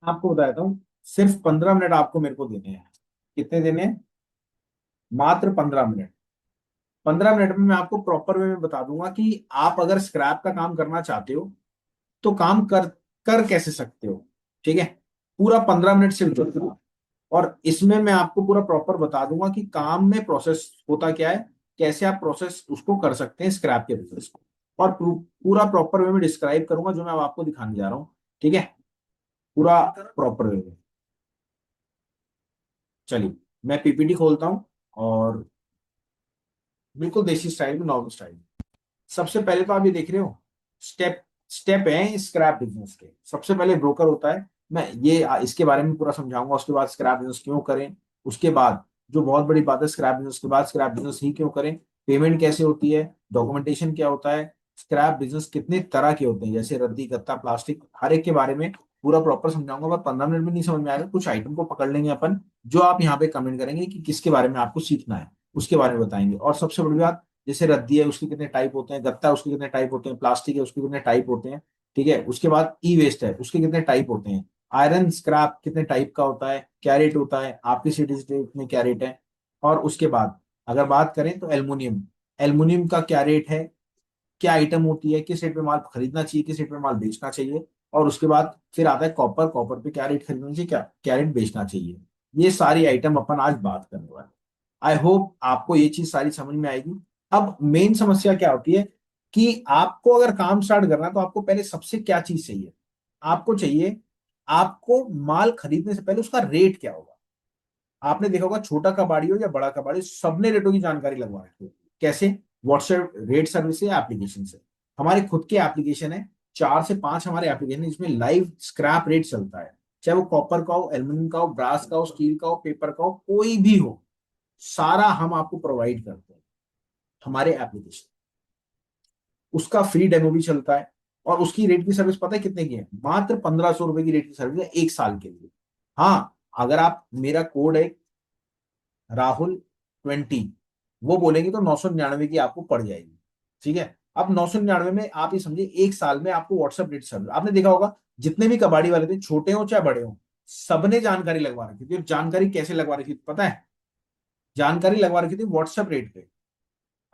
आपको बता देता हूँ, सिर्फ 15 मिनट आपको मेरे को देने हैं। कितने देने हैं? मात्र 15 मिनट। 15 मिनट में मैं आपको प्रॉपर वे में बता दूंगा कि आप अगर स्क्रैप का काम करना चाहते हो तो काम कर कर कैसे सकते हो। ठीक है, पूरा 15 मिनट सिर्फ दो। और इसमें मैं आपको पूरा प्रॉपर बता दूंगा कि काम में प्रोसेस होता क्या है, कैसे आप प्रोसेस उसको कर सकते हैं स्क्रैप के बिजनेस को। और पूरा प्रॉपर वे में डिस्क्राइब करूंगा जो मैं अब आपको दिखाने जा रहा हूँ। ठीक है, पूरा प्रॉपर वे में। चलिए, मैं पीपीटी खोलता हूँ और बिल्कुल देसी स्टाइल में, नॉर्मल स्टाइल। सबसे पहले तो आप ये देख रहे हो, स्टेप स्टेप है स्क्रैप बिजनेस के। सबसे पहले ब्रोकर होता है। मैं ये इसके बारे में पूरा समझाऊंगा। उसके बाद स्क्रैप बिजनेस क्यों करें, उसके बाद जो बहुत बड़ी बात है, स्क्रैप बिजनेस के बाद स्क्रैप बिजनेस ही क्यों करें, पेमेंट कैसे होती है, डॉक्यूमेंटेशन क्या होता है, स्क्रैप बिजनेस कितने तरह के होते हैं जैसे रद्दी, गत्ता, प्लास्टिक, हर एक के बारे में पूरा प्रॉपर समझाऊंगा। पर 15 मिनट में नहीं समझ में आएगा, कुछ आइटम को पकड़ लेंगे अपन, जो आप यहाँ पे कमेंट करेंगे कि किसके बारे में आपको सीखना है, उसके बारे में बताएंगे। और सबसे बड़ी बात, जैसे रद्दी है उसके कितने टाइप होते हैं, गत्ता है उसके कितने टाइप होते हैं, प्लास्टिक है उसके कितने टाइप होते हैं। ठीक है, उसके बाद ई वेस्ट है उसके कितने टाइप होते हैं, आयरन स्क्रैप कितने टाइप का होता है, क्या रेट होता है, आपकी सिटी स्टेट में क्या रेट है। और उसके बाद अगर बात करें तो एल्युमिनियम, एल्युमिनियम का क्या रेट है, क्या आइटम होती है, किस रेट पे माल खरीदना चाहिए, किस रेट पे माल बेचना चाहिए। और उसके बाद फिर आता है कॉपर, कॉपर पे क्या रेट खरीदना चाहिए, क्या क्या रेट बेचना चाहिए। ये सारी आइटम अपन आज बात करने वाले। आई होप आपको ये चीज सारी समझ में आएगी। अब मेन समस्या क्या होती है कि आपको अगर काम स्टार्ट करना है तो आपको पहले सबसे क्या चीज चाहिए, आपको चाहिए, आपको माल खरीदने से पहले उसका रेट क्या होगा। आपने देखा होगा छोटा कबाड़ी हो या बड़ा कबाड़ी, सबने रेटों की जानकारी लगवा रखी है। कैसे? व्हाट्सएप रेट सर्विस से, एप्लीकेशन से। हमारे खुद के एप्लीकेशन है, 4 से 5 हमारे एप्लीकेशन, इसमें लाइव स्क्रैप रेट चलता है। चाहे वो कॉपर का हो, एल्यूमिनियम का हो, ब्रास का हो, स्टील का हो, पेपर का हो, कोई भी हो, सारा हम आपको प्रोवाइड करते हैं हमारे एप्लीकेशन। उसका फ्री डेमो भी चलता है। और उसकी रेट की सर्विस पता है कितने की है? मात्र 1500 रुपए की रेट की सर्विस है 1 साल के लिए। हाँ, अगर आप मेरा कोड है राहुल 20, वो बोलेंगे तो 999 की आपको पड़ जाएगी। ठीक है, अब 999 में आप ये समझिए 1 साल में आपको व्हाट्सएप रेट सर्विस। आपने देखा होगा जितने भी कबाड़ी वाले थे, छोटे हो चाहे बड़े हो, सबने जानकारी लगवा रखी थी। और जानकारी कैसे लगवा रखी थी पता है? जानकारी लगवा रखी थी व्हाट्सएप रेट पे।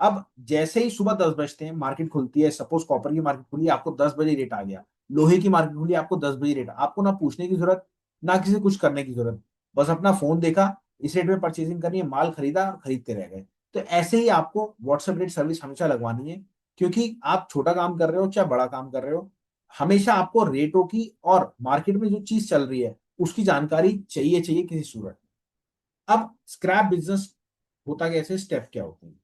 अब जैसे ही सुबह 10 बजते हैं, मार्केट खुलती है, सपोज कॉपर की मार्केट खुली, आपको 10 बजे रेट आ गया। लोहे की मार्केट खुली, आपको 10 बजे रेट, आपको ना पूछने की जरूरत, ना किसी कुछ करने की जरूरत। बस अपना फोन देखा, इस रेट में परचेसिंग करनी है, माल खरीदा, खरीदते रह गए। तो ऐसे ही आपको व्हाट्सएप रेट सर्विस हमेशा लगवानी है। क्योंकि आप छोटा काम कर रहे हो चाहे बड़ा काम कर रहे हो, हमेशा आपको रेटों की और मार्केट में जो चीज चल रही है उसकी जानकारी चाहिए, चाहिए किसी सूरत में। अब स्क्रैप बिजनेस होता कैसे, स्टेप क्या होते हैं?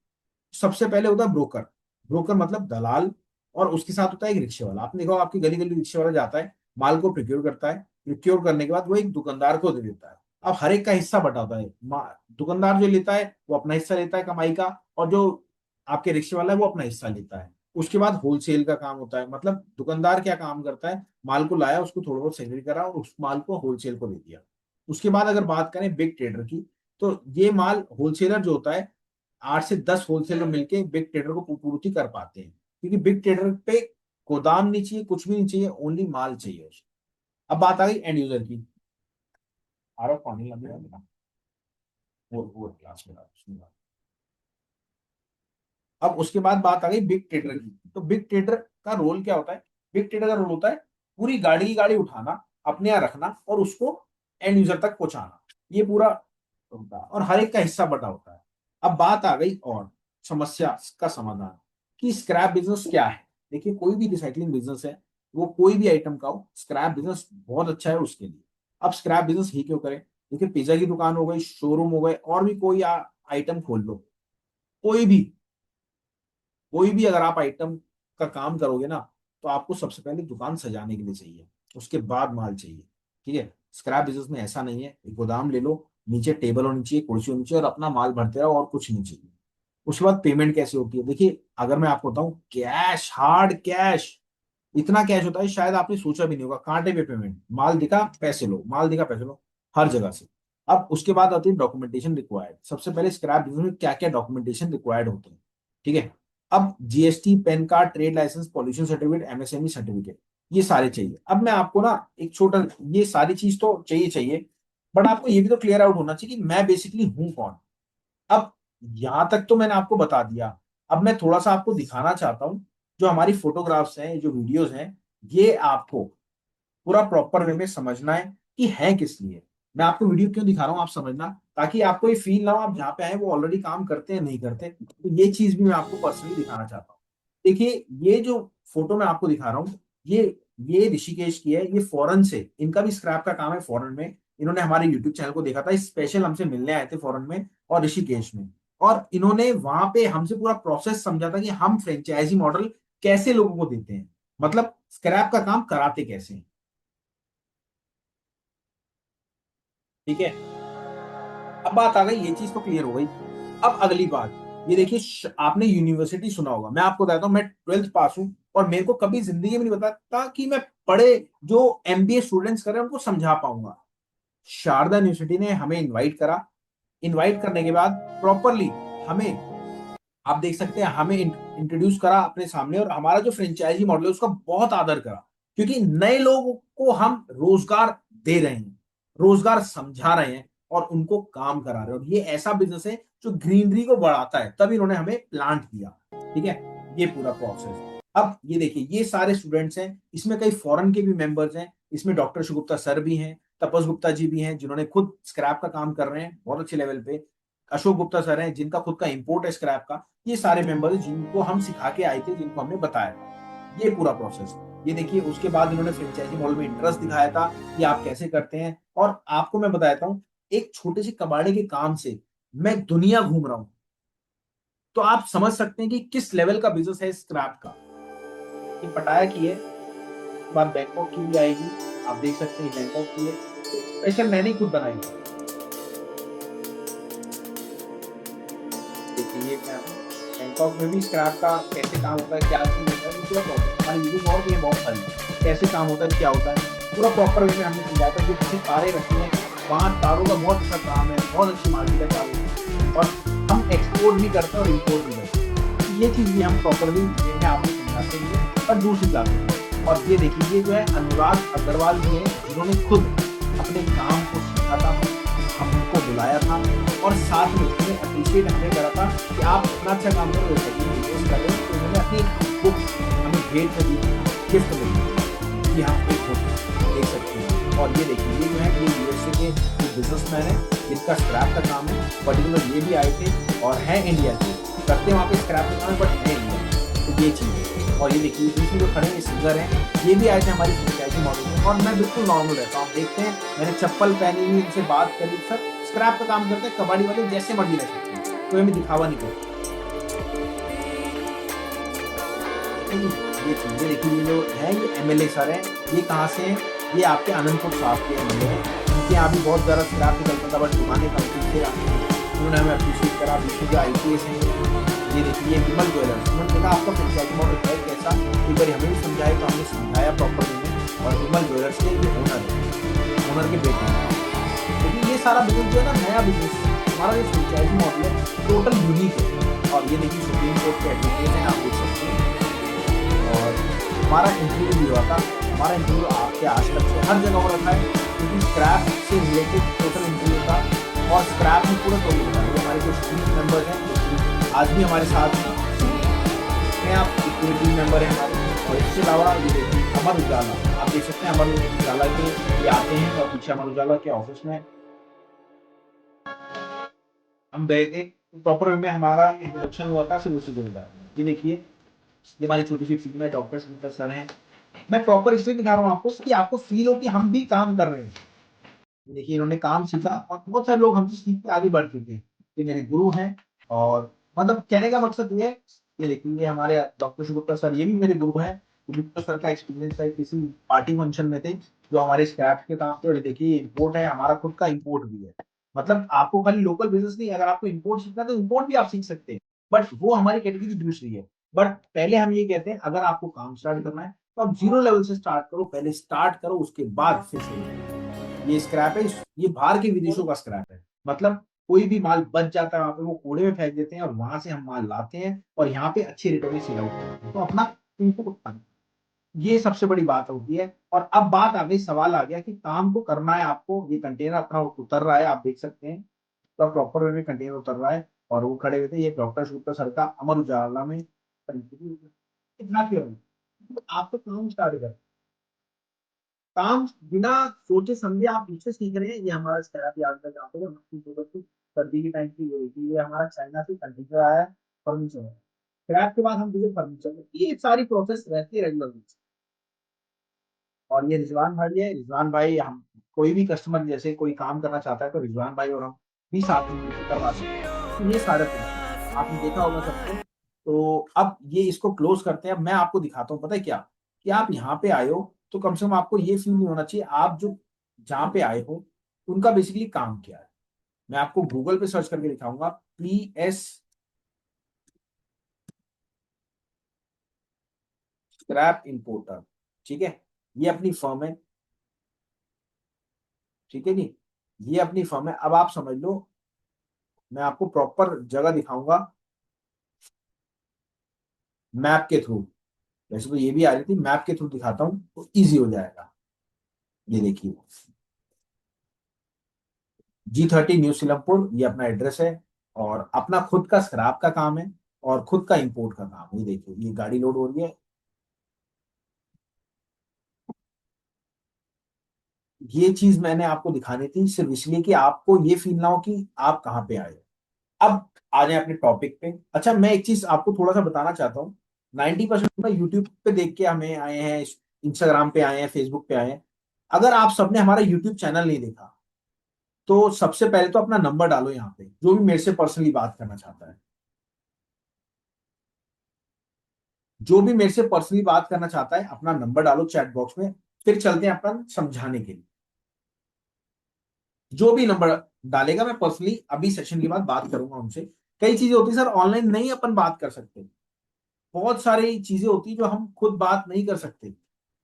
सबसे पहले होता है ब्रोकर। ब्रोकर मतलब दलाल। और उसके साथ होता है एक रिक्शे वाला। आपने देखा होगा, आपकी गली गली रिक्शे वाला जाता है, माल को प्रिक्योर करता है, प्रिक्योर करने के बाद वो एक दुकानदार को दे देता है। अब हर एक का हिस्सा बटाता है। दुकानदार जो लेता है वो अपना हिस्सा लेता है कमाई का, और जो आपके रिक्शे वाला है वो अपना हिस्सा लेता है। उसके बाद होलसेल का काम होता है। मतलब दुकानदार क्या काम करता है, माल को लाया, उसको थोड़ा बहुत सेल करा और उस माल को होलसेल को दे दिया। उसके बाद अगर बात करें बिग ट्रेडर की, तो ये माल होलसेलर जो होता है, 8 से 10 होलसेलर मिलके बिग ट्रेडर को पूर्ति कर पाते हैं। क्योंकि बिग ट्रेडर पे गोदाम नहीं चाहिए, कुछ भी नहीं चाहिए, ओनली माल चाहिए उसको। अब बात आ गई एंड यूजर की। आ रहा पानी लग रहा है, वो क्लास में अब उसके बाद बात आ गई बिग ट्रेडर की। तो बिग ट्रेडर का रोल क्या होता है? बिग ट्रेडर का रोल होता है पूरी गाड़ी की गाड़ी उठाना, अपने यहाँ रखना और उसको एंड यूजर तक पहुंचाना। ये पूरा होता है और हर एक का हिस्सा बटा होता है। अब बात आ गई और समस्या का समाधान, कि स्क्रैप बिजनेस क्या है। देखिए, कोई भी रिसाइकलिंग बिजनेस है, वो कोई भी आइटम का हो, स्क्रैप बिजनेस बहुत अच्छा है उसके लिए। अब स्क्रैप बिजनेस ही क्यों करें? देखिए, पिज्जा की दुकान हो गई, शोरूम हो गए, और भी कोई आइटम खोल लो, कोई भी, कोई भी अगर आप आइटम का काम करोगे ना, तो आपको सबसे पहले दुकान सजाने के लिए चाहिए, उसके बाद माल चाहिए। ठीक है, स्क्रैप बिजनेस में ऐसा नहीं है। एक गोदाम ले लो, नीचे टेबल होनी चाहिए, कुर्सी होनी चाहिए, और अपना माल भरते रहो और कुछ नहीं चाहिए। उसके बाद पेमेंट कैसे होती है? देखिए, अगर मैं आपको बताऊं, कैश, हार्ड कैश, इतना कैश होता है शायद आपने सोचा भी नहीं होगा। कांटे पे पेमेंट, माल दिखा पैसे लो, माल दिखा पैसे लो, हर जगह से। अब उसके बाद आती है डॉक्यूमेंटेशन रिक्वायर्ड। सबसे पहले स्क्रैप बिजनेस में क्या क्या डॉक्यूमेंटेशन रिक्वायर्ड होते हैं। ठीक है, अब GST, PAN card, trade licence, pollution certificate, MSME certificate, ये सारे चाहिए। अब मैं आपको ना एक छोटा, ये सारी चीज तो चाहिए, बट आपको ये भी तो क्लियर आउट होना चाहिए कि मैं बेसिकली हूं कौन। अब यहां तक तो मैंने आपको बता दिया। अब मैं थोड़ा सा आपको दिखाना चाहता हूँ, जो हमारी फोटोग्राफ्स हैं, जो वीडियोस हैं, ये आपको पूरा प्रॉपर वे में समझना है कि है किस लिए। मैं आपको वीडियो क्यों दिखा रहा हूँ आप समझना, ताकि आपको ये फील ना हो आप जहाँ पे आए वो ऑलरेडी काम करते हैं नहीं करते। तो ये चीज भी मैं आपको पर्सनली दिखाना चाहता हूँ। देखिए ये जो फोटो मैं आपको दिखा रहा हूँ, ये ऋषिकेश की है। ये फॉरेन से, इनका भी स्क्रैप का काम है फॉरेन में। इन्होंने हमारे यूट्यूब चैनल को देखा था, स्पेशल हमसे मिलने आए थे फॉरेन में और ऋषिकेश में। और इन्होंने वहां पे हमसे पूरा प्रोसेस समझा था कि हम फ्रेंचाइजी मॉडल कैसे लोगों को देते हैं, मतलब स्क्रैप का काम कराते कैसे हैं। ठीक है, अब बात आ गई, ये चीज तो क्लियर हो गई। अब अगली बात, ये देखिए आपने यूनिवर्सिटी सुना होगा। मैं आपको बताता हूँ, मैं 12th पास हूँ और मेरे को कभी जिंदगी में नहीं बताता कि मैं पढ़े जो एमबीए स्टूडेंट्स कर रहे हैं उनको समझा पाऊंगा। शारदा यूनिवर्सिटी ने हमें इनवाइट करा। इनवाइट करने के बाद प्रॉपरली हमें, आप देख सकते हैं, हमें इंट्रोड्यूस करा अपने सामने, और हमारा जो फ्रेंचाइजी मॉडल है उसका बहुत आदर करा, क्योंकि नए लोगों को हम रोजगार दे रहे हैं, रोजगार समझा रहे हैं और उनको काम करा रहे हैं। और ये ऐसा बिजनेस है जो ग्रीनरी को बढ़ाता है, तब इन्होंने हमें प्लांट दिया। ठीक है, ये पूरा प्रोसेस। अब ये देखिए, ये सारे स्टूडेंट्स हैं, इसमें कई फॉरेन के भी मेंबर्स हैं। इसमें डॉक्टर शुगुप्ता सर भी हैं, तपस गुप्ता जी भी हैं, जिन्होंने खुद स्क्रैप का काम कर रहे हैं बहुत अच्छे लेवल पे। अशोक गुप्ता सर हैं, जिनका खुद का इंपोर्ट है स्क्रैप का। ये सारे मेंबर्स जिनको हम सिखा के आए थे, जिनको हमने बताया, ये पूरा प्रोसेस। ये देखिए, उसके बाद इन्होंने फ्रेंचाइजी मॉडल में इंटरेस्ट दिखाया था कि आप कैसे करते हैं। और आपको मैं बताता हूँ, एक छोटे से कबाड़े के काम से मैं दुनिया घूम रहा हूँ। तो आप समझ सकते हैं कि किस लेवल का बिजनेस है स्क्रैप का। ये पटाया की है, बात बैंकॉक की भी आएगी। आप देख सकते हैं बैंकॉक की है, स्पेशल मैंने ही खुद बनाई है। देखिए ये क्या है, बैंकॉक में भी स्क्रैप का कैसे काम होता है, क्या चीज होता है, ये पूरा प्रॉपर हमारी वीडियो और भी है बहुत सारी, कैसे काम होता है क्या होता है, पूरा प्रॉपर वे में हमने समझाया था। जो किसी तारे रखी हैं, वहाँ तारों का बहुत अच्छा काम है, बहुत अच्छी मार्केट है तारों की, और हम एक्सपोर्ट भी करते हैं और इम्पोर्ट भी करते हैं। ये चीज भी हम प्रॉपरली आपको समझाते हैं और दूसरी क्लास में। और ये देखिए, ये जो है अनुराग अग्रवाल जी हैं, जिन्होंने खुद अपने काम को सीखा था, हम उनको बुलाया था और साथ में उन्हें अप्रिशिएट हमने करा था कि आप इतना अच्छा काम कर रहे हो, वीडियोस कर रहे हो। तो उन्होंने अपनी बुक हमें भेंट में दी, गिफ्ट में दी कि हम एक बुक देख सकते हैं। और ये देखिए, ये जो है ये यूएसए के जो बिजनेसमैन है, जिनका स्क्रैप का काम है, पर्टिकुलर ये भी आए थे और हैं इंडिया के, करते वहाँ पे स्क्रैप का काम है बट है इंडिया। तो ये चीज़ है। और ये देखिए, दूसरे जो खड़े हैं सिंगर हैं, ये भी आए थे हमारी फ्रेंचाइजी मॉडल में। और मैं बिल्कुल नॉर्मल रहता हूँ, आप देखते हैं मैंने चप्पल पहनी हुई, इनसे बात करी, सर स्क्रैप का काम करते हैं, कबाड़ी वाले जैसे मर्जी रह सकते हैं, कोई हमें दिखावा नहीं करता। ये चीजें देखिए, ये जो है ये एमएलए सर हैं, ये कहाँ से हैं, ये आपके अनंतपुर साहब के एमएलए हैं। इनके यहाँ भी बहुत ज़्यादा स्क्रैप निकलता था, बट दुकानें कंपनी से आते हैं, उन्होंने हमें अप्रिशिएट करा। बीच जो आईपीएस हैं, ये देखिए, ये विमल ज्वेलर्स, उन्होंने देखा आपका फ्रेंचाइजी मॉडल है कैसा, एक बार हमें भी समझाया तो हमने समझाया प्रॉपर वे में। और विमल ज्वेलर्स के ये ओनर है, ओनर के बेटे हैं। लेकिन ये सारा बिजनेस जो है ना, नया बिजनेस, हमारा जो फ्रेंचाइजी मॉडल है टोटल यूनिक है। और ये देखिए, सुप्रीम कोर्ट के एडवोकेट हैं, आप देख सकते हैं। और हमारा इंटरव्यू भी हुआ था, हमारा इंटरव्यू आपके आजतक से हर जगह हो रखा है, क्योंकि स्क्रैप से रिलेटेड टोटल इंटरव्यू था। और स्क्रैप में पूरा टोटल था। ये हमारे जो टीम मेंबर्स हैं, आज भी हमारे साथ हैं, आप पूरे टीम मेंबर हैं हमारे। और इसके अलावा ये देखिए, अमर उजाला, आप देख सकते हैं अमर उजाला के ये आते हैं, और पीछे अमर उजाला के ऑफिस में हम गए थे, प्रॉपर वे में हमारा इंट्रोडक्शन हुआ था, फिर उसी दिन था। ये देखिए, ये हमारी छोटी सी टीम है, डॉक्टर सुनीता सर हैं। मैं प्रॉपर इसलिए दिखा रहा हूँ आपको कि आपको फील हो कि हम भी काम कर रहे हैं। देखिए, इन्होंने काम सीखा और बहुत सारे लोग हमसे सीख के आगे बढ़ चुके हैं। ये मेरे गुरु हैं। और मतलब कहने का मकसद ये है, ये देखिए, ये हमारे डॉक्टर शुगुप्ता सर, ये भी मेरे गुरु हैं। गुप्ता सर का एक्सपीरियंस है, किसी पार्टी फंक्शन में थे जो हमारे स्क्रैप के काम थे। और ये देखिए, इम्पोर्ट है, हमारा खुद का इम्पोर्ट भी है। मतलब आपको खाली लोकल बिजनेस नहीं, अगर आपको इम्पोर्ट सीखना है तो इम्पोर्ट भी आप सीख सकते हैं, बट वो हमारी कैटेगरी दूसरी है। बट पहले हम ये कहते हैं, अगर आपको काम स्टार्ट करना है तो आप जीरो लेवल से स्टार्ट करो, पहले स्टार्ट करो, उसके बाद फिर से। ये स्क्रैप है, ये बाहर के विदेशों का स्क्रैप है। मतलब कोई भी माल बच जाता है वहां पे, वो कूड़े में फेंक देते हैं, और वहां से हम माल लाते हैं और यहाँ पे अच्छे रेटों में सेल आउट करते हैं। तो अपना इनको ये सबसे बड़ी बात होती है। और अब बात आ गई, सवाल आ गया कि काम को करना है आपको, ये कंटेनर अपना उतर रहा है, आप देख सकते हैं तो प्रॉपर वे में कंटेनर उतर रहा है और वो खड़े हुए थे। ये डॉक्टर शुक्ला सर का अमर उजाला में इतना क्यों है? तो आप तो काम स्टार्ट कर, काम बिना सोचे समझे आप मुझसे सीख रहे हैं। ये हमारा स्क्रैप यार्ड का काम है, हमारी जरूरत थी सर्दी के टाइम की, ये हमारा चाइना से फर्नीचर आया है, फर्नीचर है। स्क्रैप के बाद हम दूसरे फर्नीचर, ये सारी प्रोसेस रहती है रेगुलर। और ये रिजवान भाई है, रिजवान भाई हम कोई भी कस्टमर जैसे कोई काम करना चाहता है तो रिजवान भाई और हम भी साथ में मिलकर करवा सकते हैं। तो ये सारे प्रोसेस आपने देखा होगा सबको। तो अब ये इसको क्लोज करते हैं। अब मैं आपको दिखाता हूँ, पता है क्या, कि आप यहाँ पे आए हो तो कम से कम आपको ये फील नहीं होना चाहिए आप जो जहाँ पे आए हो उनका बेसिकली काम क्या है। मैं आपको गूगल पे सर्च करके दिखाऊंगा, PS स्क्रैप इंपोर्टर। ठीक है, ये अपनी फर्म है। ठीक है जी, ये अपनी फर्म है। अब आप समझ लो, मैं आपको प्रॉपर जगह दिखाऊंगा मैप के थ्रू। वैसे तो ये भी आ रही थी, मैप के थ्रू दिखाता हूँ तो इजी हो जाएगा। ये देखिए, G30 न्यू सीलमपुर, ये अपना एड्रेस है। और अपना खुद का स्क्रैप का काम है और खुद का इंपोर्ट का काम है। ये देखिए, ये गाड़ी लोड हो रही है। ये चीज मैंने आपको दिखानी थी सिर्फ इसलिए कि आपको ये फील ना हो कि आप कहाँ पे आए हो। अब आ जाए अपने टॉपिक पे। अच्छा, मैं एक चीज आपको थोड़ा सा बताना चाहता हूँ। 90% ना यूट्यूब पे देख के हमें आए हैं, इंस्टाग्राम पे आए हैं, फेसबुक पे आए हैं। अगर आप सबने हमारा यूट्यूब चैनल नहीं देखा तो सबसे पहले तो अपना नंबर डालो यहाँ पे, जो भी मेरे से पर्सनली बात करना चाहता है। जो भी मेरे से पर्सनली बात करना चाहता है अपना नंबर डालो चैट बॉक्स में। फिर चलते हैं अपन समझाने के लिए। जो भी नंबर डालेगा मैं पर्सनली अभी सेशन के बाद बात करूंगा उनसे। कई चीजें होती है सर ऑनलाइन नहीं अपन बात कर सकते, बहुत सारी चीजें होती है जो हम खुद बात नहीं कर सकते।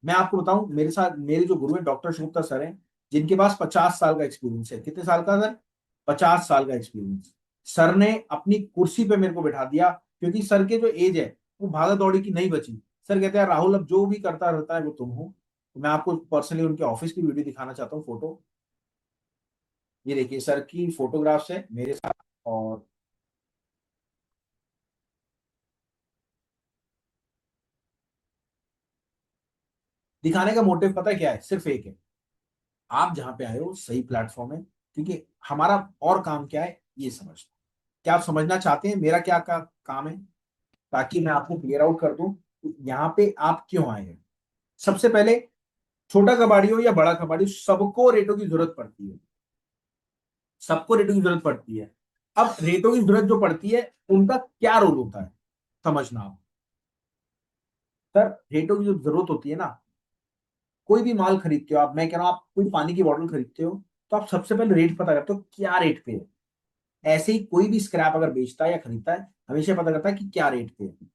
मैं आपको बताऊं, मेरे साथ मेरे जो गुरु हैं डॉक्टर शुक्ता सर हैं, जिनके पास 50 साल का एक्सपीरियंस है। कितने साल का सर? 50 साल का एक्सपीरियंस। सर ने अपनी कुर्सी पे मेरे को बैठा दिया, क्योंकि सर के जो एज है वो भागा दौड़ी की नहीं बची। सर कहते हैं राहुल अब जो भी करता रहता है वो तुम हो। तो मैं आपको पर्सनली उनके ऑफिस की वीडियो दिखाना चाहता हूँ, फोटो। ये देखिए सर की फोटोग्राफ्स है मेरे साथ। और दिखाने का मोटिव पता है क्या है? सिर्फ एक है, आप जहां पे आए हो सही प्लेटफॉर्म है। क्योंकि हमारा और काम क्या है ये समझना। क्या आप समझना चाहते हैं मेरा क्या काम है, ताकि मैं आपको क्लियर आउट कर दूं कि यहाँ पे आप क्यों आए हैं। सबसे पहले, छोटा कबाड़ी हो या बड़ा कबाड़ी, सबको रेटों की जरूरत पड़ती है। सबको रेटों की जरूरत पड़ती है। अब रेटों की जरूरत जो पड़ती है उनका क्या रोल होता है, समझना आप। सर रेटों की जो जरूरत होती है ना, कोई भी माल खरीदते हो आप, मैं कह रहा हूं आप कोई पानी की बोतल खरीदते हो तो आप सबसे पहले रेट पता करते हो क्या रेट पे है। ऐसे ही कोई भी स्क्रैप अगर बेचता है या खरीदता है हमेशा पता करता है कि क्या रेट पे है।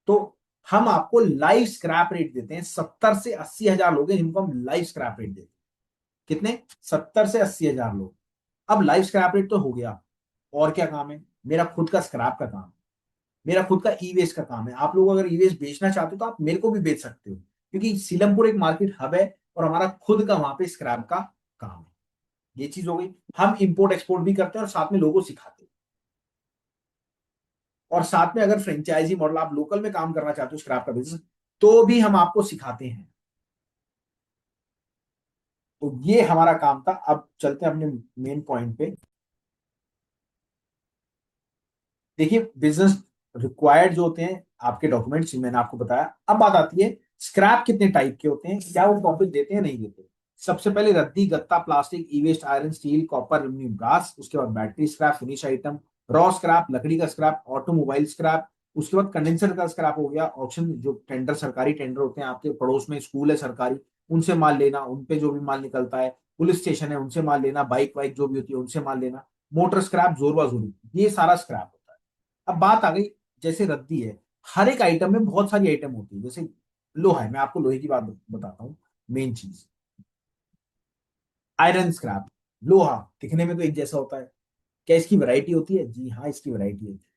तो हम आपको लाइव स्क्रैप रेट देते हैं। 70 से 80 हजार लोग हैं जिनको हम लाइव स्क्रैप रेट देते हैं। कितने? 70 से 80 हजार लोग। अब लाइव स्क्रैप रेट तो हो गया, और क्या काम है? मेरा खुद का स्क्रैप का काम, मेरा खुद का ई वेस्ट का काम है। आप लोग अगर ई वेस्ट बेचना चाहते हो तो आप मेरे को भी बेच सकते हो, क्योंकि सीलमपुर एक मार्केट हब है और हमारा खुद का वहां पे स्क्रैप का काम है। ये चीज हो गई। हम इंपोर्ट एक्सपोर्ट भी करते हैं और साथ में लोगों को सिखाते हैं। और साथ में अगर फ्रेंचाइजी मॉडल आप लोकल में काम करना चाहते हो स्क्रैप का बिजनेस, तो भी हम आपको सिखाते हैं। तो ये हमारा काम था। अब चलते हैं अपने मेन पॉइंट पे। देखिए, बिजनेस रिक्वायर्ड जो होते हैं आपके डॉक्यूमेंट्स मैंने आपको बताया। अब बात आती है स्क्रैप कितने टाइप के होते हैं, क्या वो प्रॉफिट देते हैं नहीं देते। सबसे पहले रद्दी गत्ता plastic e waste iron steel copper aluminium brass, उसके बाद battery scrap finish item, raw scrap लकड़ी का स्क्रैप, ऑटोमोबाइल स्क्रैप, उसके बाद कंडेंसर का स्क्रैप हो गया। ऑप्शन जो टेंडर सरकारी टेंडर होते हैं, आपके पड़ोस में स्कूल है सरकारी, उनसे माल लेना, उनपे जो भी माल निकलता है, पुलिस स्टेशन है उनसे माल लेना, बाइक वाइक जो भी होती है उनसे माल लेना, मोटर स्क्रैप जोरवा जोरी, ये सारा स्क्रैप होता है। अब बात आ गई, जैसे रद्दी है, हर एक आइटम में बहुत सारी आइटम होती है। जैसे लोहा है, मैं आपको लोहे की बात बताता हूँ। मेन चीज आयरन स्क्रैप, लोहा दिखने में तो एक जैसा होता है। क्या इसकी वैरायटी होती है? जी हाँ, इसकी वैरायटी होती है।